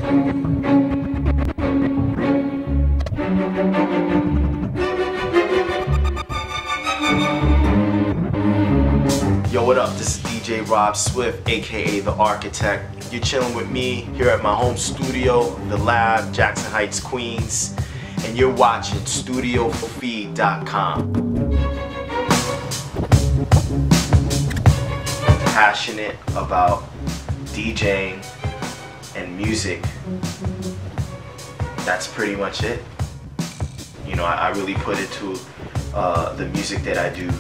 Yo, what up? This is DJ Rob Swift, aka The Architect. You're chilling with me here at my home studio, The Lab, Jackson Heights, Queens, and you're watching StudioFeed.com. Passionate about DJing and music. That's pretty much it. You know, I really put into the music that I do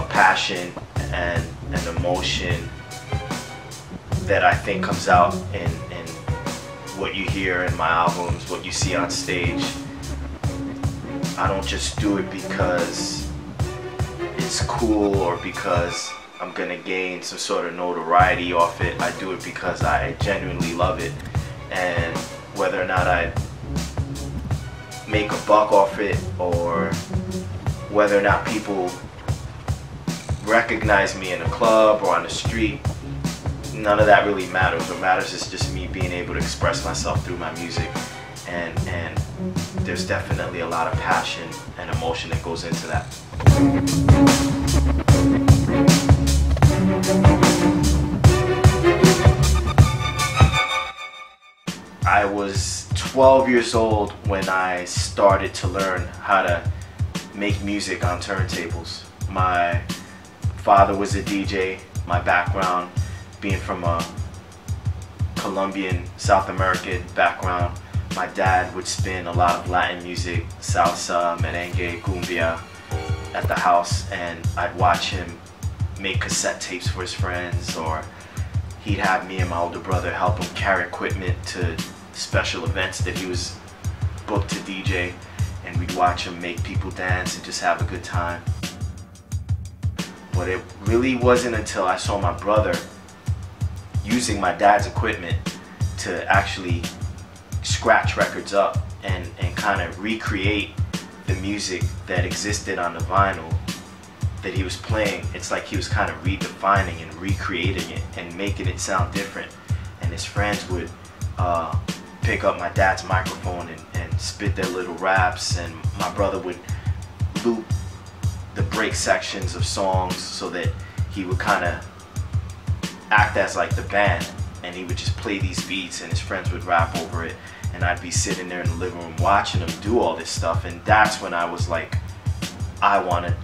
passion and an emotion that I think comes out in what you hear in my albums, what you see on stage. I don't just do it because it's cool or because I'm gonna gain some sort of notoriety off it. I do it because I genuinely love it, and whether or not I make a buck off it or whether or not people recognize me in a club or on the street, none of that really matters. What matters is just me being able to express myself through my music, and there's definitely a lot of passion and emotion that goes into that. I was 12 years old when I started to learn how to make music on turntables. My father was a DJ. My background being from a Colombian, South American background, my dad would spin a lot of Latin music, salsa, merengue, cumbia at the house, and I'd watch him make cassette tapes for his friends, or he'd have me and my older brother help him carry equipment to special events that he was booked to DJ, and we'd watch him make people dance and just have a good time. But it really wasn't until I saw my brother using my dad's equipment to actually scratch records up and kind of recreate the music that existed on the vinyl that he was playing. It's like he was kind of redefining and recreating it and making it sound different. And his friends would pick up my dad's microphone and spit their little raps, and my brother would loop the break sections of songs so that he would kind of act as like the band, and he would just play these beats and his friends would rap over it, and I'd be sitting there in the living room watching him do all this stuff. And that's when I was like, I want to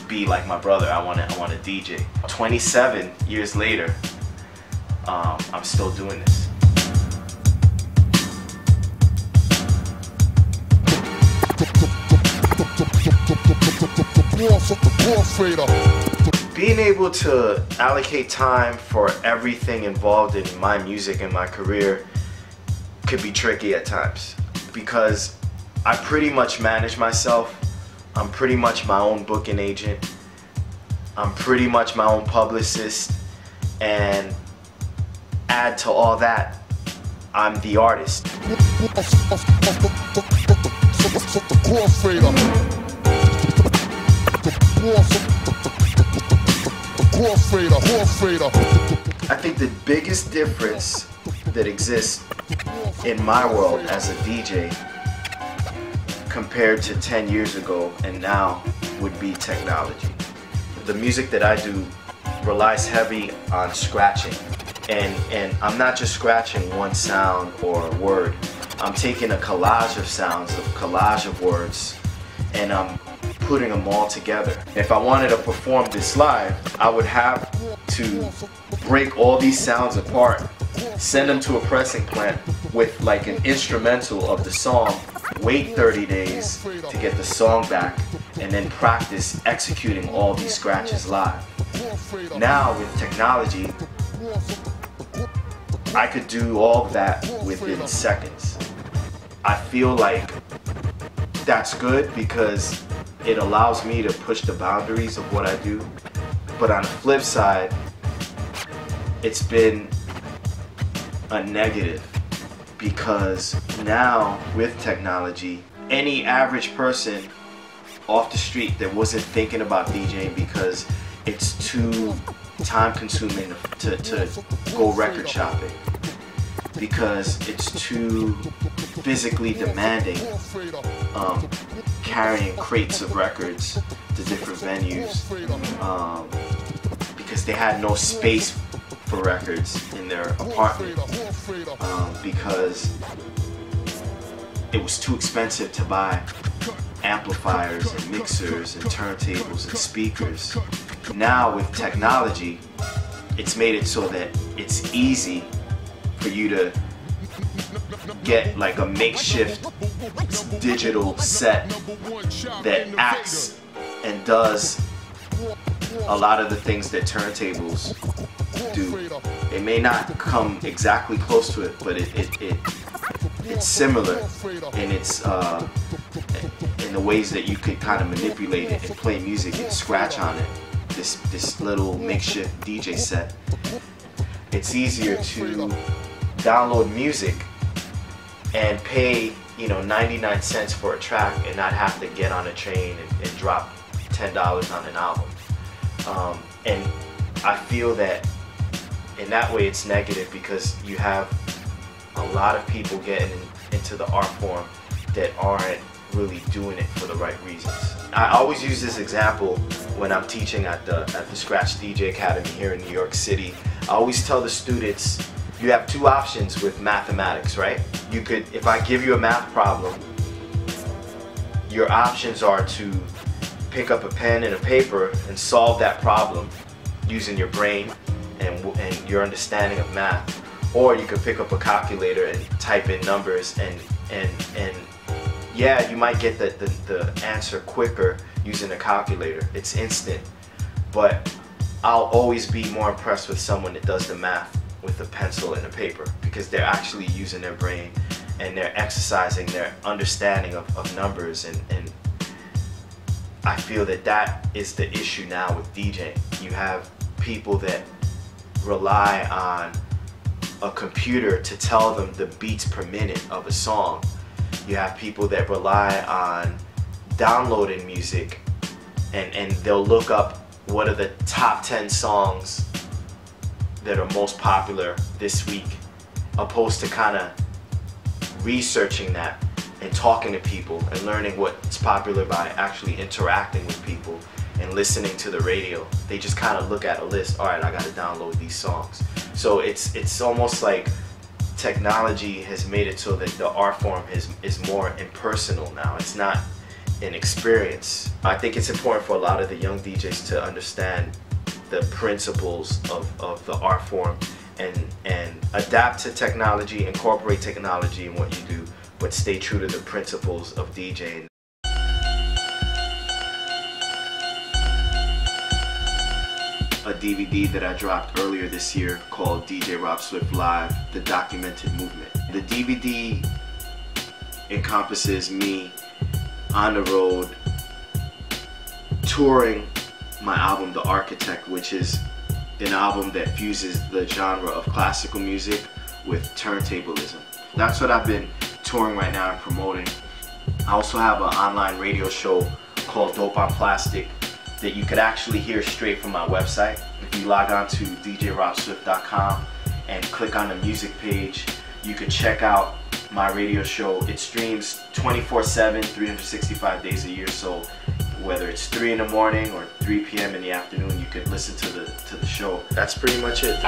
be like my brother. I want to DJ. 27 years later, I'm still doing this. Being able to allocate time for everything involved in my music and my career could be tricky at times, because I pretty much manage myself. I'm pretty much my own booking agent. I'm pretty much my own publicist, and add to all that, I'm the artist. I think the biggest difference that exists in my world as a DJ compared to 10 years ago and now would be technology. The music that I do relies heavy on scratching, and I'm not just scratching one sound or a word. I'm taking a collage of sounds, a collage of words, and I'm putting them all together. If I wanted to perform this live, I would have to break all these sounds apart, send them to a pressing plant with like an instrumental of the song, wait 30 days to get the song back, and then practice executing all these scratches live. Now with technology, I could do all of that within seconds. I feel like that's good because it allows me to push the boundaries of what I do. But on the flip side, it's been a negative, because now with technology, any average person off the street that wasn't thinking about DJing because it's too time consuming to go record shopping, because it's too physically demanding, carrying crates of records to different venues, because they had no space for records in their apartment, because it was too expensive to buy amplifiers and mixers and turntables and speakers. Now with technology, it's made it so that it's easy for you to get like a makeshift digital set that acts and does a lot of the things that turntables do. It may not come exactly close to it, but it's similar in its in the ways that you could kind of manipulate it and play music and scratch on it. This little makeshift DJ set. It's easier to download music and pay, you know, 99 cents for a track and not have to get on a train and drop $10 on an album. And I feel that in that way it's negative, because you have a lot of people getting into the art form that aren't really doing it for the right reasons. I always use this example when I'm teaching at the Scratch DJ Academy here in New York City. I always tell the students, you have two options with mathematics, right? You could, if I give you a math problem, your options are to pick up a pen and a paper and solve that problem using your brain and your understanding of math. Or you could pick up a calculator and type in numbers, and yeah, you might get the answer quicker using a calculator. It's instant. But I'll always be more impressed with someone that does the math with a pencil and a paper, because they're actually using their brain and they're exercising their understanding of numbers, and I feel that that is the issue now with DJing. You have people that rely on a computer to tell them the beats per minute of a song. You have people that rely on downloading music, and they'll look up what are the top 10 songs that are most popular this week, opposed to kind of researching that and talking to people and learning what's popular by actually interacting with people and listening to the radio. They just kind of look at a list. All right, I got to download these songs. So it's almost like technology has made it so that the art form is more impersonal now. It's not an experience. I think it's important for a lot of the young DJs to understand the principles of the art form and adapt to technology, incorporate technology in what you do, but stay true to the principles of DJing. A DVD that I dropped earlier this year called DJ Rob Swift Live, The Documented Movement. The DVD encompasses me on the road touring my album The Architect, which is an album that fuses the genre of classical music with turntablism. That's what I've been touring right now and promoting. I also have an online radio show called Dope on Plastic that you could actually hear straight from my website. If you log on to djrobswift.com and click on the music page, you could check out my radio show. It streams 24/7, 365 days a year, so whether it's 3 in the morning or 3 p.m. in the afternoon, you could listen to the show. That's pretty much it.